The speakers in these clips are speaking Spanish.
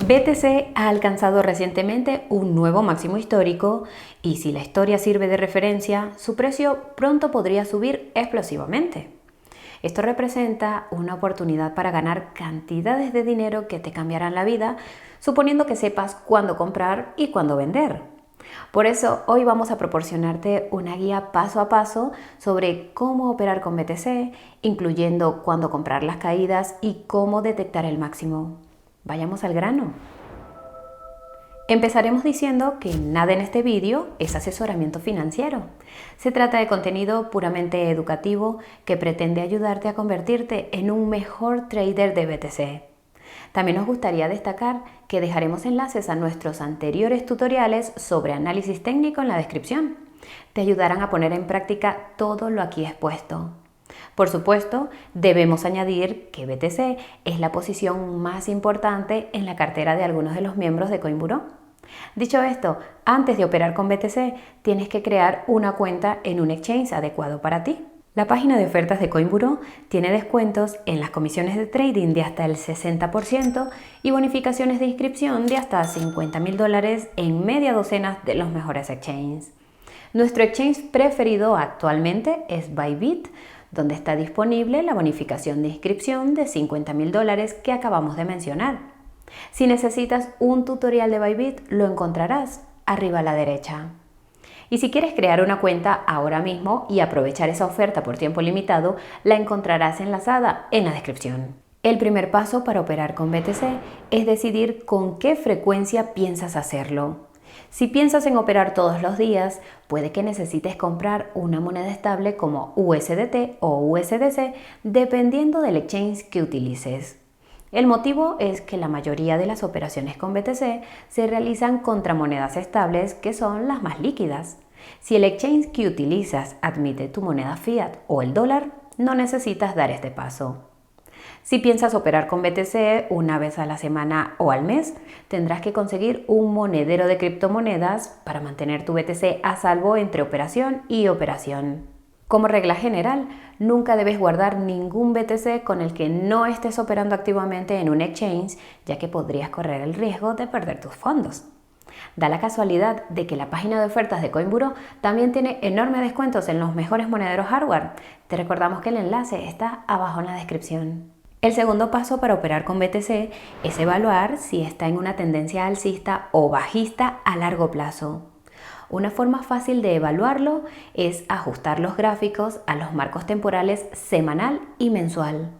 BTC ha alcanzado recientemente un nuevo máximo histórico y si la historia sirve de referencia, su precio pronto podría subir explosivamente. Esto representa una oportunidad para ganar cantidades de dinero que te cambiarán la vida, suponiendo que sepas cuándo comprar y cuándo vender. Por eso, hoy vamos a proporcionarte una guía paso a paso sobre cómo operar con BTC, incluyendo cuándo comprar las caídas y cómo detectar el máximo. Vayamos al grano. Empezaremos diciendo que nada en este vídeo es asesoramiento financiero. Se trata de contenido puramente educativo que pretende ayudarte a convertirte en un mejor trader de BTC. También nos gustaría destacar que dejaremos enlaces a nuestros anteriores tutoriales sobre análisis técnico en la descripción. Te ayudarán a poner en práctica todo lo aquí expuesto. Por supuesto, debemos añadir que BTC es la posición más importante en la cartera de algunos de los miembros de Coinburo. Dicho esto, antes de operar con BTC, tienes que crear una cuenta en un exchange adecuado para ti. La página de ofertas de Coinburo tiene descuentos en las comisiones de trading de hasta el 60% y bonificaciones de inscripción de hasta $50.000 en media docena de los mejores exchanges. Nuestro exchange preferido actualmente es Bybit, donde está disponible la bonificación de inscripción de $50.000 que acabamos de mencionar. Si necesitas un tutorial de Bybit, lo encontrarás arriba a la derecha. Y si quieres crear una cuenta ahora mismo y aprovechar esa oferta por tiempo limitado, la encontrarás enlazada en la descripción. El primer paso para operar con BTC es decidir con qué frecuencia piensas hacerlo. Si piensas en operar todos los días, puede que necesites comprar una moneda estable como USDT o USDC dependiendo del exchange que utilices. El motivo es que la mayoría de las operaciones con BTC se realizan contra monedas estables que son las más líquidas. Si el exchange que utilizas admite tu moneda fiat o el dólar, no necesitas dar este paso. Si piensas operar con BTC una vez a la semana o al mes, tendrás que conseguir un monedero de criptomonedas para mantener tu BTC a salvo entre operación y operación. Como regla general, nunca debes guardar ningún BTC con el que no estés operando activamente en un exchange, ya que podrías correr el riesgo de perder tus fondos. Da la casualidad de que la página de ofertas de Coinburo también tiene enormes descuentos en los mejores monederos hardware. Te recordamos que el enlace está abajo en la descripción. El segundo paso para operar con BTC es evaluar si está en una tendencia alcista o bajista a largo plazo. Una forma fácil de evaluarlo es ajustar los gráficos a los marcos temporales semanal y mensual.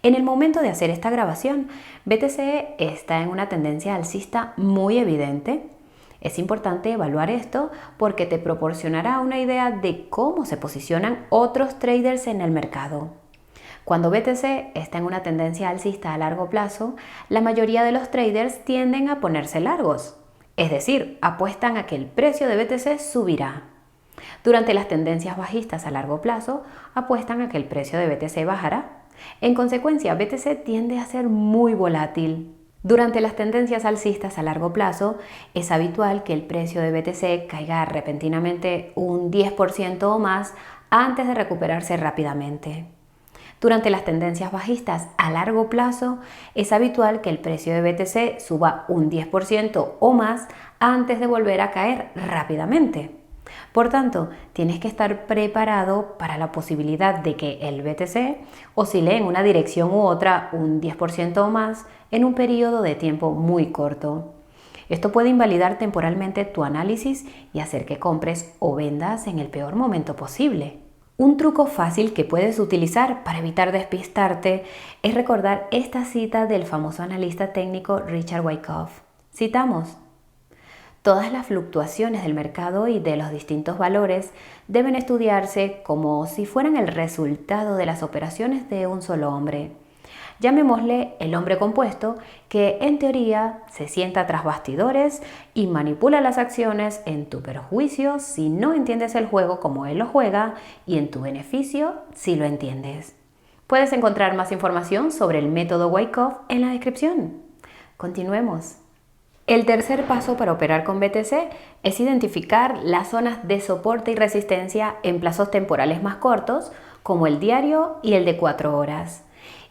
En el momento de hacer esta grabación, BTC está en una tendencia alcista muy evidente. Es importante evaluar esto porque te proporcionará una idea de cómo se posicionan otros traders en el mercado. Cuando BTC está en una tendencia alcista a largo plazo, la mayoría de los traders tienden a ponerse largos, es decir, apuestan a que el precio de BTC subirá. Durante las tendencias bajistas a largo plazo, apuestan a que el precio de BTC bajará. En consecuencia, BTC tiende a ser muy volátil. Durante las tendencias alcistas a largo plazo, es habitual que el precio de BTC caiga repentinamente un 10% o más antes de recuperarse rápidamente. Durante las tendencias bajistas a largo plazo, es habitual que el precio de BTC suba un 10% o más antes de volver a caer rápidamente. Por tanto, tienes que estar preparado para la posibilidad de que el BTC oscile en una dirección u otra un 10% o más en un periodo de tiempo muy corto. Esto puede invalidar temporalmente tu análisis y hacer que compres o vendas en el peor momento posible. Un truco fácil que puedes utilizar para evitar despistarte es recordar esta cita del famoso analista técnico Richard Wyckoff. Citamos: "Todas las fluctuaciones del mercado y de los distintos valores deben estudiarse como si fueran el resultado de las operaciones de un solo hombre. Llamémosle el hombre compuesto, que en teoría se sienta tras bastidores y manipula las acciones en tu perjuicio si no entiendes el juego como él lo juega y en tu beneficio si lo entiendes". Puedes encontrar más información sobre el método Wyckoff en la descripción. Continuemos. El tercer paso para operar con BTC es identificar las zonas de soporte y resistencia en plazos temporales más cortos, como el diario y el de 4 horas.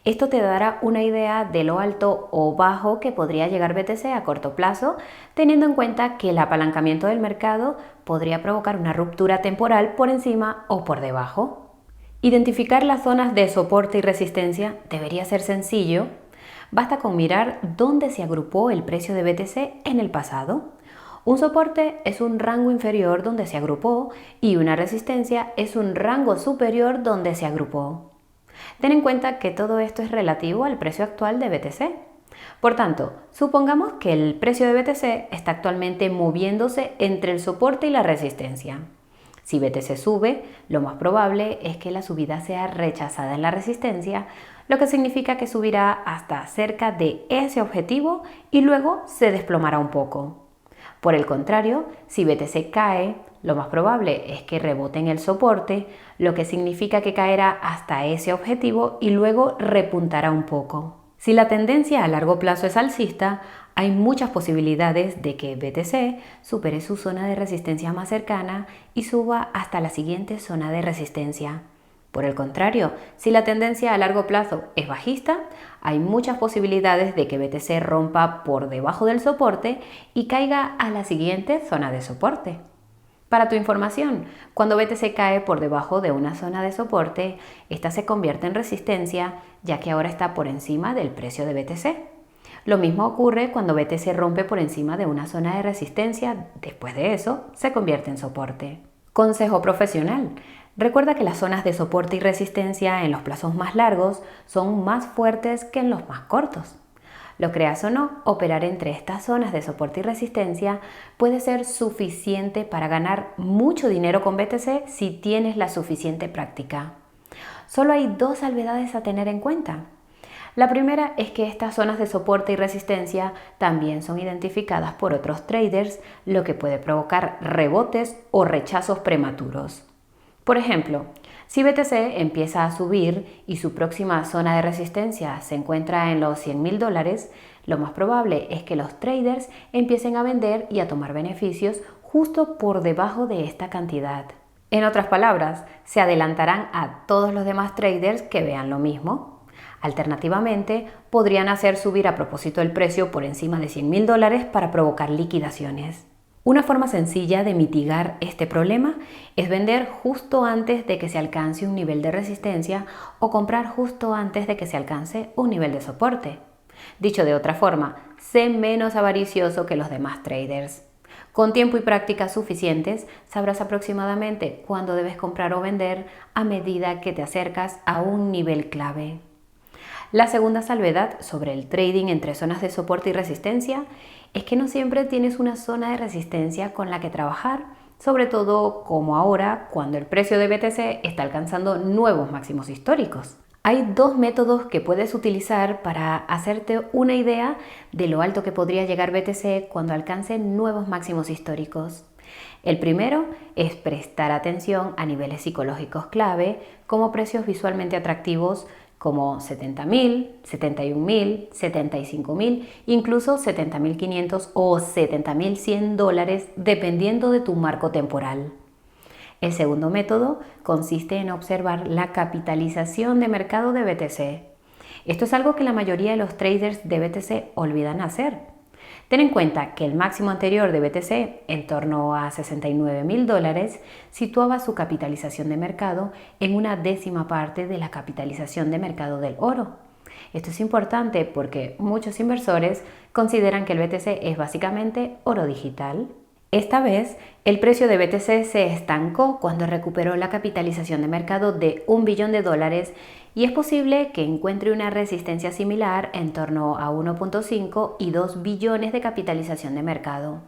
Esto te dará una idea de lo alto o bajo que podría llegar BTC a corto plazo, teniendo en cuenta que el apalancamiento del mercado podría provocar una ruptura temporal por encima o por debajo. Identificar las zonas de soporte y resistencia debería ser sencillo. Basta con mirar dónde se agrupó el precio de BTC en el pasado. Un soporte es un rango inferior donde se agrupó y una resistencia es un rango superior donde se agrupó. Ten en cuenta que todo esto es relativo al precio actual de BTC. Por tanto, supongamos que el precio de BTC está actualmente moviéndose entre el soporte y la resistencia. Si BTC sube, lo más probable es que la subida sea rechazada en la resistencia, lo que significa que subirá hasta cerca de ese objetivo y luego se desplomará un poco. Por el contrario, si BTC cae, lo más probable es que rebote en el soporte, lo que significa que caerá hasta ese objetivo y luego repuntará un poco. Si la tendencia a largo plazo es alcista, hay muchas posibilidades de que BTC supere su zona de resistencia más cercana y suba hasta la siguiente zona de resistencia. Por el contrario, si la tendencia a largo plazo es bajista, hay muchas posibilidades de que BTC rompa por debajo del soporte y caiga a la siguiente zona de soporte. Para tu información, cuando BTC cae por debajo de una zona de soporte, esta se convierte en resistencia, ya que ahora está por encima del precio de BTC. Lo mismo ocurre cuando BTC rompe por encima de una zona de resistencia, después de eso se convierte en soporte. Consejo profesional. Recuerda que las zonas de soporte y resistencia en los plazos más largos son más fuertes que en los más cortos. Lo creas o no, operar entre estas zonas de soporte y resistencia puede ser suficiente para ganar mucho dinero con BTC si tienes la suficiente práctica. Solo hay dos salvedades a tener en cuenta. La primera es que estas zonas de soporte y resistencia también son identificadas por otros traders, lo que puede provocar rebotes o rechazos prematuros. Por ejemplo, si BTC empieza a subir y su próxima zona de resistencia se encuentra en los $100,000, lo más probable es que los traders empiecen a vender y a tomar beneficios justo por debajo de esta cantidad. En otras palabras, se adelantarán a todos los demás traders que vean lo mismo. Alternativamente, podrían hacer subir a propósito el precio por encima de $100,000 para provocar liquidaciones. Una forma sencilla de mitigar este problema es vender justo antes de que se alcance un nivel de resistencia o comprar justo antes de que se alcance un nivel de soporte. Dicho de otra forma, sé menos avaricioso que los demás traders. Con tiempo y prácticas suficientes, sabrás aproximadamente cuándo debes comprar o vender a medida que te acercas a un nivel clave. La segunda salvedad sobre el trading entre zonas de soporte y resistencia es que no siempre tienes una zona de resistencia con la que trabajar, sobre todo como ahora cuando el precio de BTC está alcanzando nuevos máximos históricos. Hay dos métodos que puedes utilizar para hacerte una idea de lo alto que podría llegar BTC cuando alcance nuevos máximos históricos. El primero es prestar atención a niveles psicológicos clave como precios visualmente atractivos como 70,000, 71,000, 75,000, incluso 70,500 o 70,100 dólares dependiendo de tu marco temporal. El segundo método consiste en observar la capitalización de mercado de BTC. Esto es algo que la mayoría de los traders de BTC olvidan hacer. Ten en cuenta que el máximo anterior de BTC, en torno a 69,000 dólares, situaba su capitalización de mercado en una décima parte de la capitalización de mercado del oro. Esto es importante porque muchos inversores consideran que el BTC es básicamente oro digital. Esta vez, el precio de BTC se estancó cuando recuperó la capitalización de mercado de $1 billón y es posible que encuentre una resistencia similar en torno a 1.5 y 2 billones de capitalización de mercado.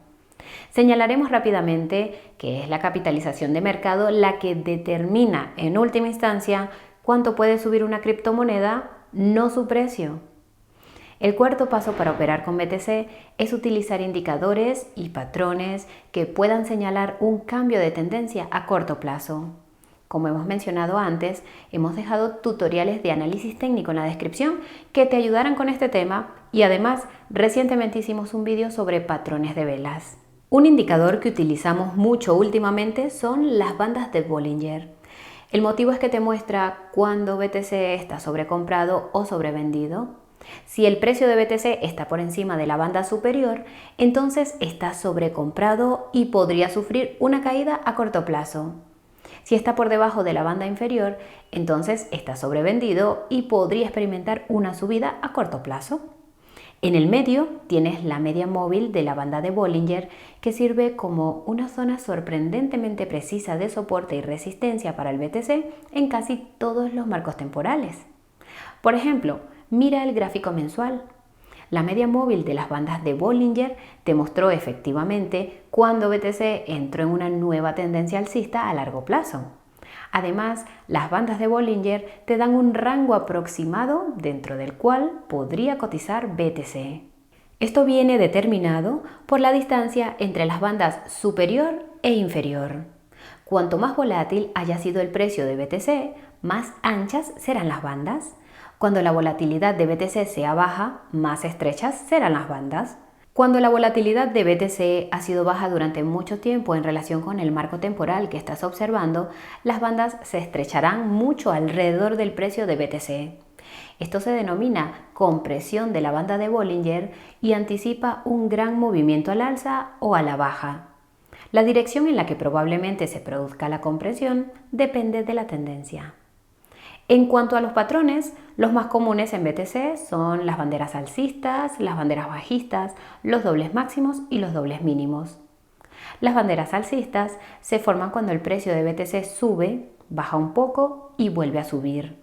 Señalaremos rápidamente que es la capitalización de mercado la que determina en última instancia cuánto puede subir una criptomoneda, no su precio. El cuarto paso para operar con BTC es utilizar indicadores y patrones que puedan señalar un cambio de tendencia a corto plazo. Como hemos mencionado antes, hemos dejado tutoriales de análisis técnico en la descripción que te ayudarán con este tema y además recientemente hicimos un vídeo sobre patrones de velas. Un indicador que utilizamos mucho últimamente son las bandas de Bollinger. El motivo es que te muestra cuándo BTC está sobrecomprado o sobrevendido. Si el precio de BTC está por encima de la banda superior, entonces está sobrecomprado y podría sufrir una caída a corto plazo. Si está por debajo de la banda inferior, entonces está sobrevendido y podría experimentar una subida a corto plazo. En el medio tienes la media móvil de la banda de Bollinger, que sirve como una zona sorprendentemente precisa de soporte y resistencia para el BTC en casi todos los marcos temporales. Por ejemplo, mira el gráfico mensual. La media móvil de las bandas de Bollinger te mostró efectivamente cuando BTC entró en una nueva tendencia alcista a largo plazo. Además, las bandas de Bollinger te dan un rango aproximado dentro del cual podría cotizar BTC. Esto viene determinado por la distancia entre las bandas superior e inferior. Cuanto más volátil haya sido el precio de BTC, más anchas serán las bandas. Cuando la volatilidad de BTC sea baja, más estrechas serán las bandas. Cuando la volatilidad de BTC ha sido baja durante mucho tiempo en relación con el marco temporal que estás observando, las bandas se estrecharán mucho alrededor del precio de BTC. Esto se denomina compresión de la banda de Bollinger y anticipa un gran movimiento al alza o a la baja. La dirección en la que probablemente se produzca la compresión depende de la tendencia. En cuanto a los patrones, los más comunes en BTC son las banderas alcistas, las banderas bajistas, los dobles máximos y los dobles mínimos. Las banderas alcistas se forman cuando el precio de BTC sube, baja un poco y vuelve a subir.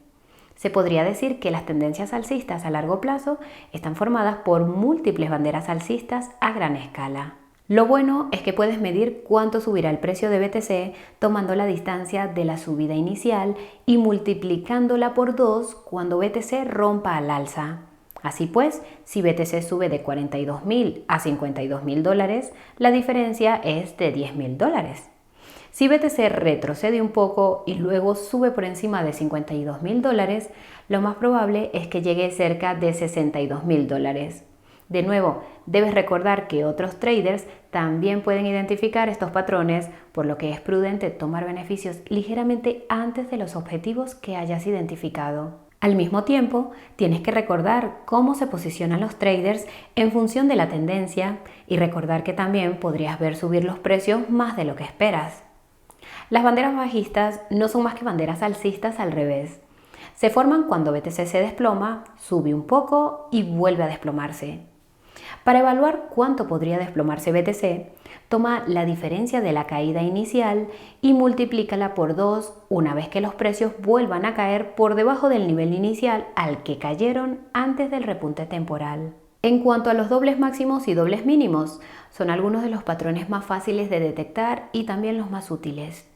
Se podría decir que las tendencias alcistas a largo plazo están formadas por múltiples banderas alcistas a gran escala. Lo bueno es que puedes medir cuánto subirá el precio de BTC tomando la distancia de la subida inicial y multiplicándola por 2 cuando BTC rompa al alza. Así pues, si BTC sube de $42.000 a $52.000, la diferencia es de $10.000. Si BTC retrocede un poco y luego sube por encima de $52.000, lo más probable es que llegue cerca de $62.000. De nuevo, debes recordar que otros traders también pueden identificar estos patrones, por lo que es prudente tomar beneficios ligeramente antes de los objetivos que hayas identificado. Al mismo tiempo, tienes que recordar cómo se posicionan los traders en función de la tendencia y recordar que también podrías ver subir los precios más de lo que esperas. Las banderas bajistas no son más que banderas alcistas al revés. Se forman cuando BTC se desploma, sube un poco y vuelve a desplomarse. Para evaluar cuánto podría desplomarse BTC, toma la diferencia de la caída inicial y multiplícala por 2 una vez que los precios vuelvan a caer por debajo del nivel inicial al que cayeron antes del repunte temporal. En cuanto a los dobles máximos y dobles mínimos, son algunos de los patrones más fáciles de detectar y también los más útiles.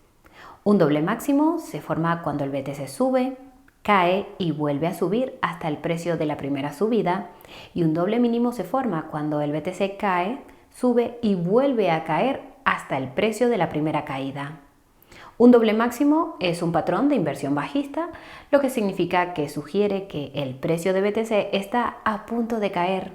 Un doble máximo se forma cuando el BTC sube, cae y vuelve a subir hasta el precio de la primera subida, y un doble mínimo se forma cuando el BTC cae, sube y vuelve a caer hasta el precio de la primera caída. Un doble máximo es un patrón de inversión bajista, lo que significa que sugiere que el precio de BTC está a punto de caer.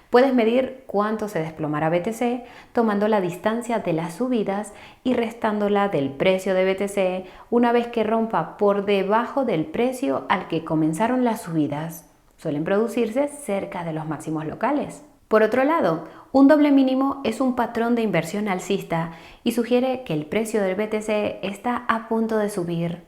Puedes medir cuánto se desplomará BTC tomando la distancia de las subidas y restándola del precio de BTC una vez que rompa por debajo del precio al que comenzaron las subidas. Suelen producirse cerca de los máximos locales. Por otro lado, un doble mínimo es un patrón de inversión alcista y sugiere que el precio del BTC está a punto de subir.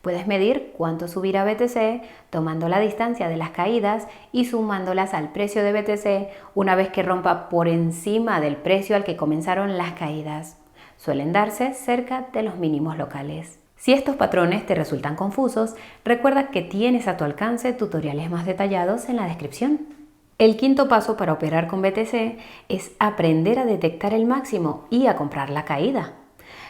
Puedes medir cuánto subirá BTC tomando la distancia de las caídas y sumándolas al precio de BTC una vez que rompa por encima del precio al que comenzaron las caídas. Suelen darse cerca de los mínimos locales. Si estos patrones te resultan confusos, recuerda que tienes a tu alcance tutoriales más detallados en la descripción. El quinto paso para operar con BTC es aprender a detectar el máximo y a comprar la caída.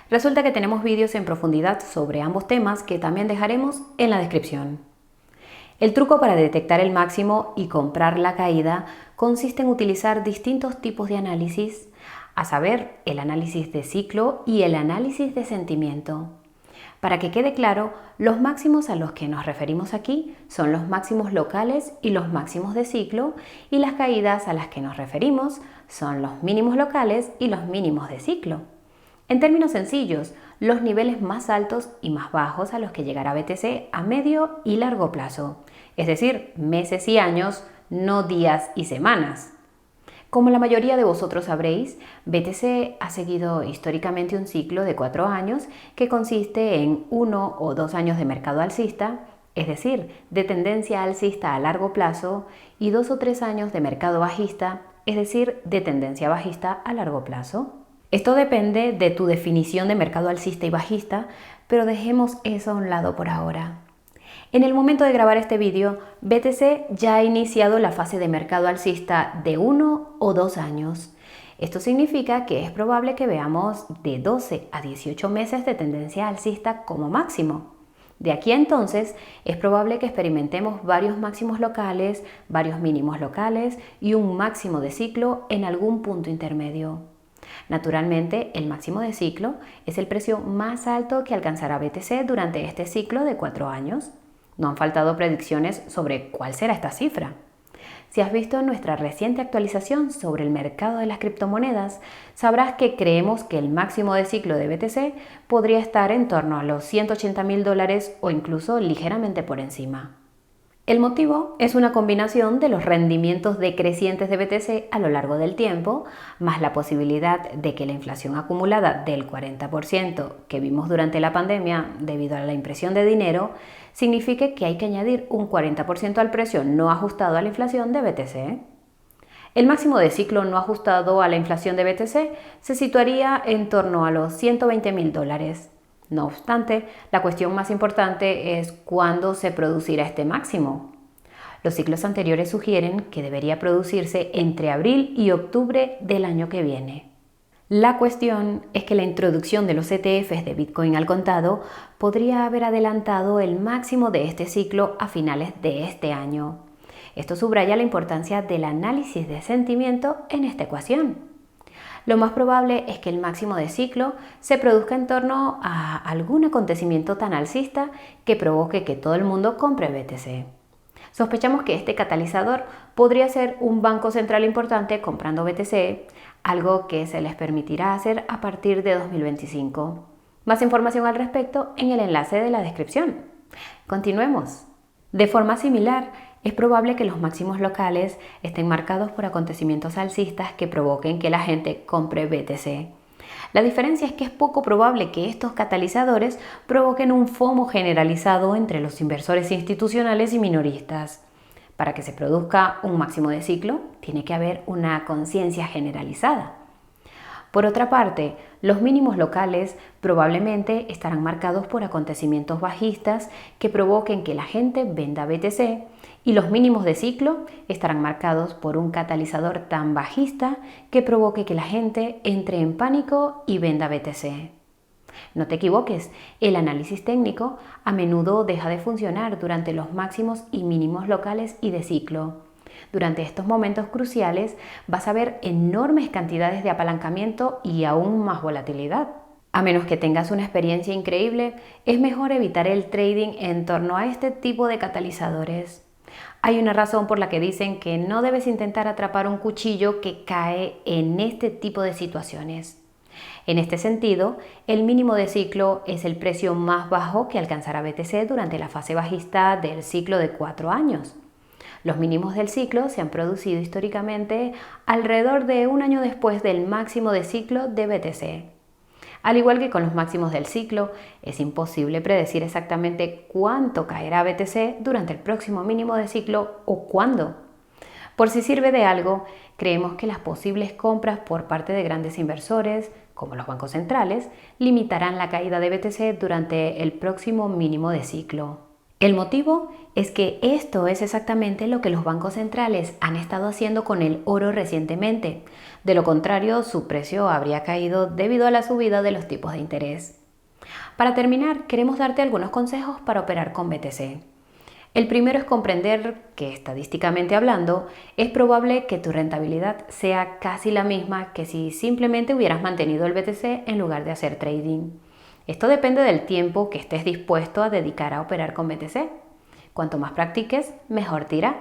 Resulta que tenemos vídeos en profundidad sobre ambos temas que también dejaremos en la descripción. El truco para detectar el máximo y comprar la caída consiste en utilizar distintos tipos de análisis, a saber, el análisis de ciclo y el análisis de sentimiento. Para que quede claro, los máximos a los que nos referimos aquí son los máximos locales y los máximos de ciclo, y las caídas a las que nos referimos son los mínimos locales y los mínimos de ciclo. En términos sencillos, los niveles más altos y más bajos a los que llegará BTC a medio y largo plazo, es decir, meses y años, no días y semanas. Como la mayoría de vosotros sabréis, BTC ha seguido históricamente un ciclo de 4 años que consiste en 1 o 2 años de mercado alcista, es decir, de tendencia alcista a largo plazo, y 2 o 3 años de mercado bajista, es decir, de tendencia bajista a largo plazo. Esto depende de tu definición de mercado alcista y bajista, pero dejemos eso a un lado por ahora. En el momento de grabar este vídeo, BTC ya ha iniciado la fase de mercado alcista de 1 o 2 años. Esto significa que es probable que veamos de 12 a 18 meses de tendencia alcista como máximo. De aquí a entonces, es probable que experimentemos varios máximos locales, varios mínimos locales y un máximo de ciclo en algún punto intermedio. Naturalmente, el máximo de ciclo es el precio más alto que alcanzará BTC durante este ciclo de 4 años. No han faltado predicciones sobre cuál será esta cifra. Si has visto nuestra reciente actualización sobre el mercado de las criptomonedas, sabrás que creemos que el máximo de ciclo de BTC podría estar en torno a los $180.000 o incluso ligeramente por encima. El motivo es una combinación de los rendimientos decrecientes de BTC a lo largo del tiempo, más la posibilidad de que la inflación acumulada del 40% que vimos durante la pandemia debido a la impresión de dinero, signifique que hay que añadir un 40% al precio no ajustado a la inflación de BTC. El máximo de ciclo no ajustado a la inflación de BTC se situaría en torno a los $120.000. No obstante, la cuestión más importante es cuándo se producirá este máximo. Los ciclos anteriores sugieren que debería producirse entre abril y octubre del año que viene. La cuestión es que la introducción de los ETFs de Bitcoin al contado podría haber adelantado el máximo de este ciclo a finales de este año. Esto subraya la importancia del análisis de sentimiento en esta ecuación. Lo más probable es que el máximo de ciclo se produzca en torno a algún acontecimiento tan alcista que provoque que todo el mundo compre BTC. Sospechamos que este catalizador podría ser un banco central importante comprando BTC, algo que se les permitirá hacer a partir de 2025. Más información al respecto en el enlace de la descripción. Continuemos. De forma similar, es probable que los máximos locales estén marcados por acontecimientos alcistas que provoquen que la gente compre BTC. La diferencia es que es poco probable que estos catalizadores provoquen un FOMO generalizado entre los inversores institucionales y minoristas. Para que se produzca un máximo de ciclo, tiene que haber una conciencia generalizada. Por otra parte, los mínimos locales probablemente estarán marcados por acontecimientos bajistas que provoquen que la gente venda BTC, y los mínimos de ciclo estarán marcados por un catalizador tan bajista que provoque que la gente entre en pánico y venda BTC. No te equivoques, el análisis técnico a menudo deja de funcionar durante los máximos y mínimos locales y de ciclo. Durante estos momentos cruciales vas a ver enormes cantidades de apalancamiento y aún más volatilidad. A menos que tengas una experiencia increíble, es mejor evitar el trading en torno a este tipo de catalizadores. Hay una razón por la que dicen que no debes intentar atrapar un cuchillo que cae en este tipo de situaciones. En este sentido, el mínimo de ciclo es el precio más bajo que alcanzará BTC durante la fase bajista del ciclo de 4 años. Los mínimos del ciclo se han producido históricamente alrededor de un año después del máximo de ciclo de BTC. Al igual que con los máximos del ciclo, es imposible predecir exactamente cuánto caerá BTC durante el próximo mínimo de ciclo o cuándo. Por si sirve de algo, creemos que las posibles compras por parte de grandes inversores, como los bancos centrales, limitarán la caída de BTC durante el próximo mínimo de ciclo. El motivo es que esto es exactamente lo que los bancos centrales han estado haciendo con el oro recientemente. De lo contrario, su precio habría caído debido a la subida de los tipos de interés. Para terminar, queremos darte algunos consejos para operar con BTC. El primero es comprender que, estadísticamente hablando, es probable que tu rentabilidad sea casi la misma que si simplemente hubieras mantenido el BTC en lugar de hacer trading. Esto depende del tiempo que estés dispuesto a dedicar a operar con BTC. Cuanto más practiques, mejor te irá.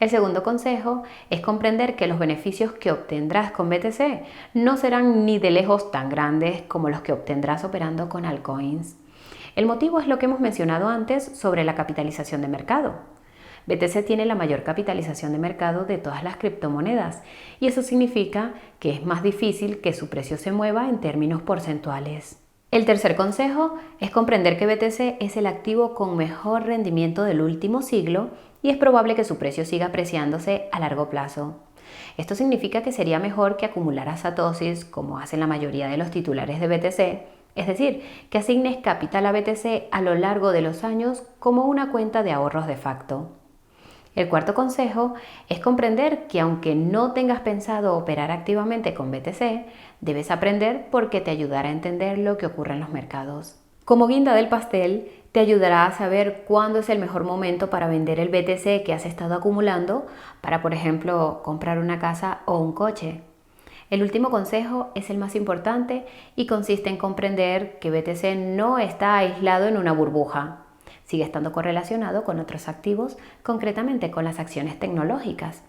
El segundo consejo es comprender que los beneficios que obtendrás con BTC no serán ni de lejos tan grandes como los que obtendrás operando con altcoins. El motivo es lo que hemos mencionado antes sobre la capitalización de mercado. BTC tiene la mayor capitalización de mercado de todas las criptomonedas y eso significa que es más difícil que su precio se mueva en términos porcentuales. El tercer consejo es comprender que BTC es el activo con mejor rendimiento del último siglo y es probable que su precio siga apreciándose a largo plazo. Esto significa que sería mejor que acumularas satoshis como hacen la mayoría de los titulares de BTC, es decir, que asignes capital a BTC a lo largo de los años como una cuenta de ahorros de facto. El cuarto consejo es comprender que aunque no tengas pensado operar activamente con BTC, debes aprender porque te ayudará a entender lo que ocurre en los mercados. Como guinda del pastel, te ayudará a saber cuándo es el mejor momento para vender el BTC que has estado acumulando para, por ejemplo, comprar una casa o un coche. El último consejo es el más importante y consiste en comprender que BTC no está aislado en una burbuja. Sigue estando correlacionado con otros activos, concretamente con las acciones tecnológicas.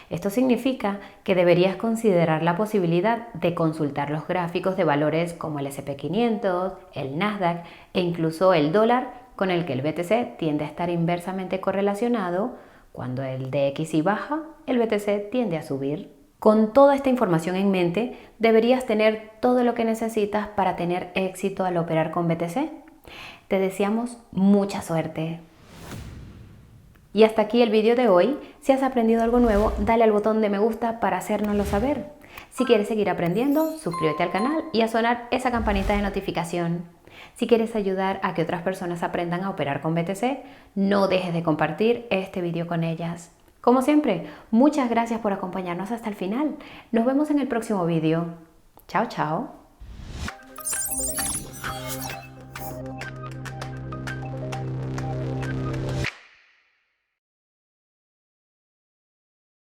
Esto significa que deberías considerar la posibilidad de consultar los gráficos de valores como el S&P 500, el Nasdaq e incluso el dólar, con el que el BTC tiende a estar inversamente correlacionado. Cuando el DXY baja, el BTC tiende a subir. Con toda esta información en mente, deberías tener todo lo que necesitas para tener éxito al operar con BTC. Te deseamos mucha suerte. Y hasta aquí el vídeo de hoy. Si has aprendido algo nuevo, dale al botón de me gusta para hacérnoslo saber. Si quieres seguir aprendiendo, suscríbete al canal y a sonar esa campanita de notificación. Si quieres ayudar a que otras personas aprendan a operar con BTC, no dejes de compartir este vídeo con ellas. Como siempre, muchas gracias por acompañarnos hasta el final. Nos vemos en el próximo vídeo. Chao, chao.